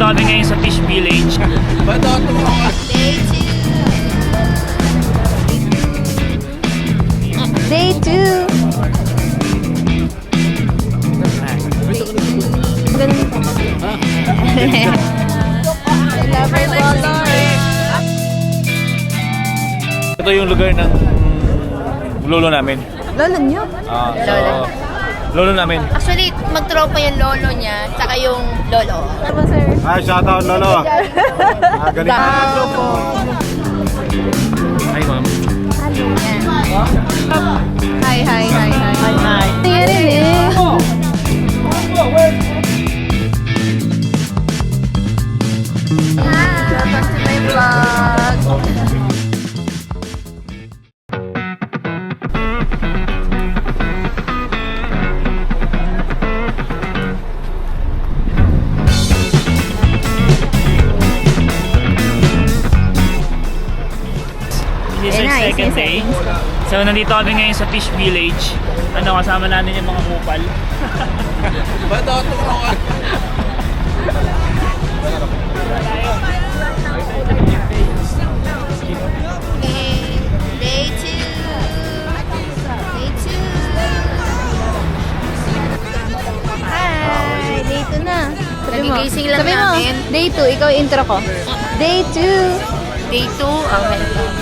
nandito kami ngayon sa Fish Village. Day 2. Ganun po. Lover color. Ito yung lugar ng lolo namin. Lolo niyo? So, lolo namin. Actually, magtropa yung lolo niya, tsaka yung lolo. Ano ba, sir? Shoutout lolo. Galing na po. Hi, ma'am. Hi. Tingnan rin eh. Hi, welcome to my vlog. This is our second day. So, nandito kami ngayon sa Fish Village. Kasama natin yung mga kupal. Day 2. Hi, day 2 na. Nagigising lang Sabi mo, namin. day 2, ikaw yung intro ko. Day 2. Day 2, welcome.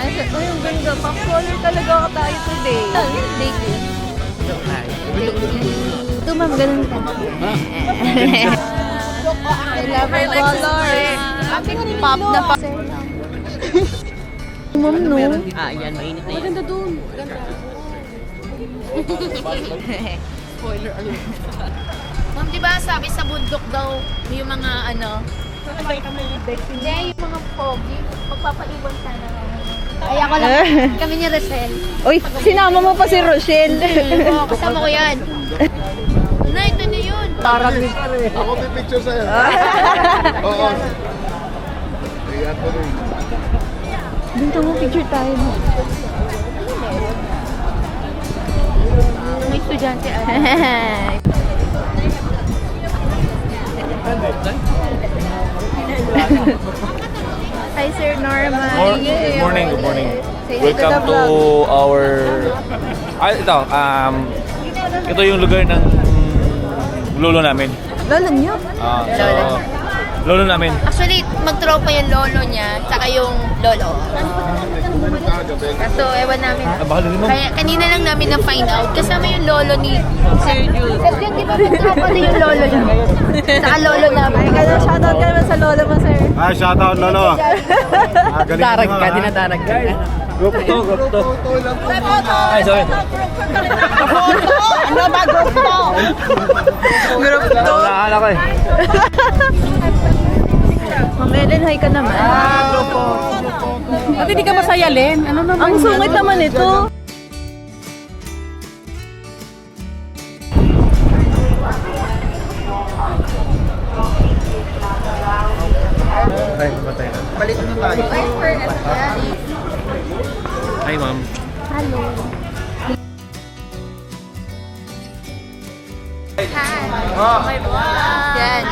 Ay, ang ganda. Pang color talaga ako tayo today. Day 2. Ito ma'am, ganun ka. I love her color. Pop na pop. Ma'am, no? Yan, mainit na yan. Maganda dun. Spoiler alert. Ma'am, di ba sabi sa bundok daw, yung mga hindi, yung mga pogi, magpapaiwan sana. Ay, ako lang. Kami ni Rosel. Uy, sinama mo pa si Rochelle. Oo, kasama ko yan. Na, ito na yun. Tarang. Ako may picture sa'yo. Oo. Ayan po rin. Dito mo picture tayo mo. May estudyante. Hi, Sir Norman. Good morning. Say hi Welcome the to vlog. our... ito yung lugar ng lolo namin. Lolo niyo? So, lolo namin. Actually, magtropa yung lolo niya, tsaka yung lolo. Kaso, ewan namin. Baka din mo. Kaya kanina lang namin na-find out. Kasama yung lolo ni Sir Jude. Sir Jude, di ba magtropa din yung lolo niya? Saka lolo namin. Shoutout ka naman sa lolo mo, sir. Shoutout lolo. Galing Darag ka, dinadarag ka. Group to. Ay, sorry. Ano ba group to? Group to. Nakakala ko eh. Ma'am Ellen, hi ka naman. Grupo. Ba't hindi ka masaya, Len? Ano naman? Ang sungit naman ito. Ay, matay na. Balik na tayo. Hi, ma'am. Hello. Yan.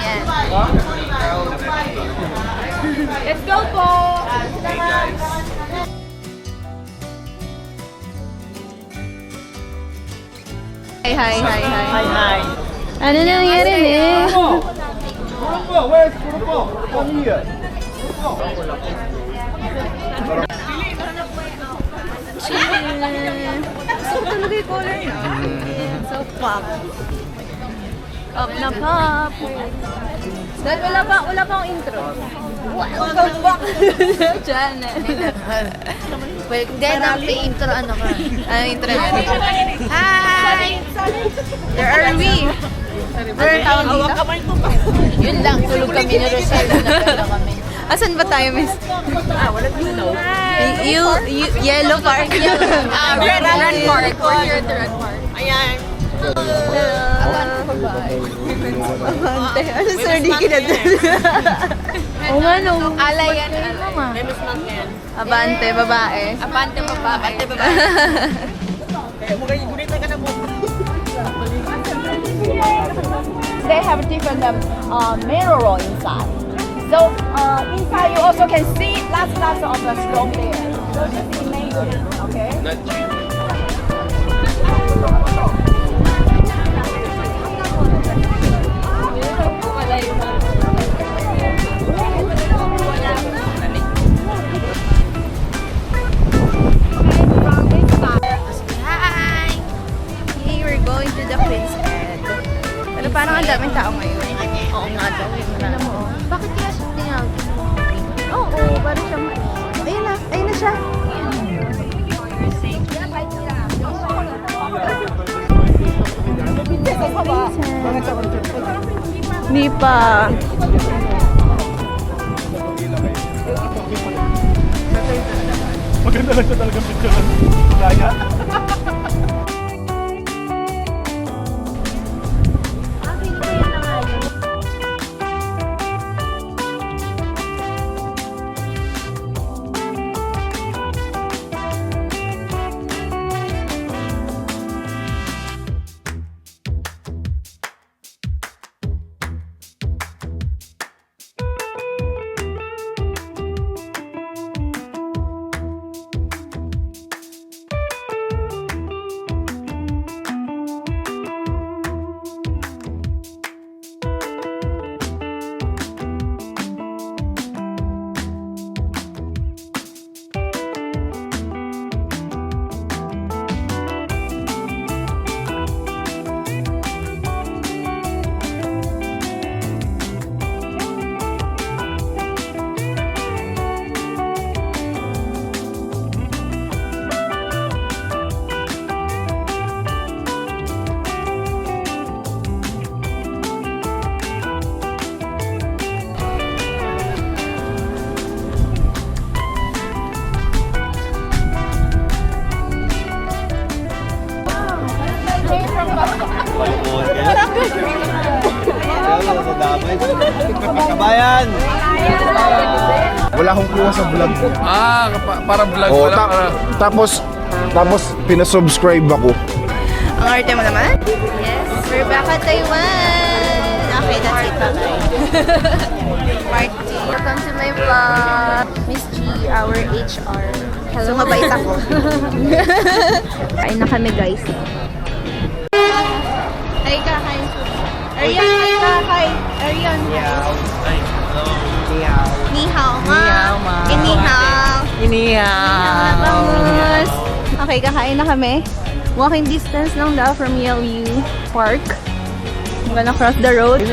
Let's go po. Hi. Ano nangyari eh? Where's Grupo? Come here. So talaga yung color niya. So pop. Pop na pop. Dahil wala pa akong intro. Welcome back. Janet. Well, then, ang intro, ano ka? Ano intro niya? Hi! Where are we? Where are tawag dito? Yun lang, tulog kami ni Rosel. Nagkala kami. Asan ba tayo, miss? Yellow Park. Red Park. We're here at the Red Park. Ayan. Abante. Ano sir, di kinadal? Oo nga, no. Alay yan. Memes lang yan. Abante, babae. Abante pa ba? Kaya mo kayo, gunit na ka na mo. They have different mirror inside. So inside you also can see lots of the stone there. So just imagine, okay? Hi! Hey, we're going to the Queen's Head. Pero parang ang daming tao ngayon. Oo nga daw. Alam mo, bakit kaya siya tinawag? Oo, parang siyang ayun na siya. Hindi pa. Maganda lang siya talagang picture. Kaya. Kabayan! Wala akong kuha sa vlog. Para vlog Oh, pala. tapos pinasubscribe ako. Ang arte mo naman? Yes. We're back at Taiwan. Okay, that's it. Bye-bye. Party. Welcome to my vlog. Miss G, our HR. Hello. So, mabait ako. Kain na kami, guys. Ay, kakain. Arian, ay, kakain. Arian. Ni hao ma. Ni hao. Bangus. Okay, kakain na kami. Walking distance lang daw from Yelview Park. I'm gonna cross the road.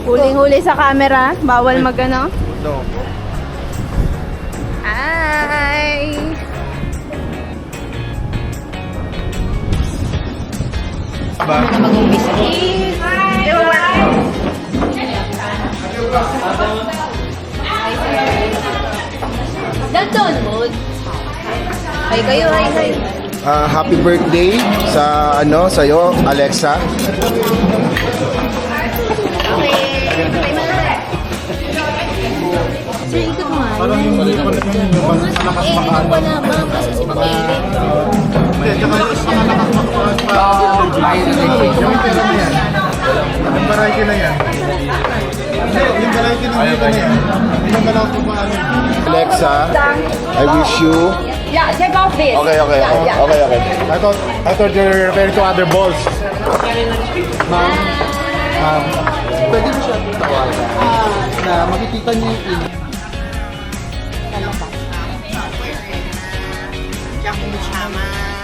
Huling-huli sa camera. Bawal magano. No. Hi! Nandun mo. Ay, kayo, ay. Happy birthday sa sa'yo, Alexa. Okay. Sir, ikot mo nga. Wala ba? Kasi si Pag-ibig. Yung variety na yan. Yung variety na yan. Yung variety na yan. Alexa, I wish you... Yeah, take off this. Okay. I thought you're referring to other balls. Pwede mo siya tawagan na makikita niyo yung Jack Chama.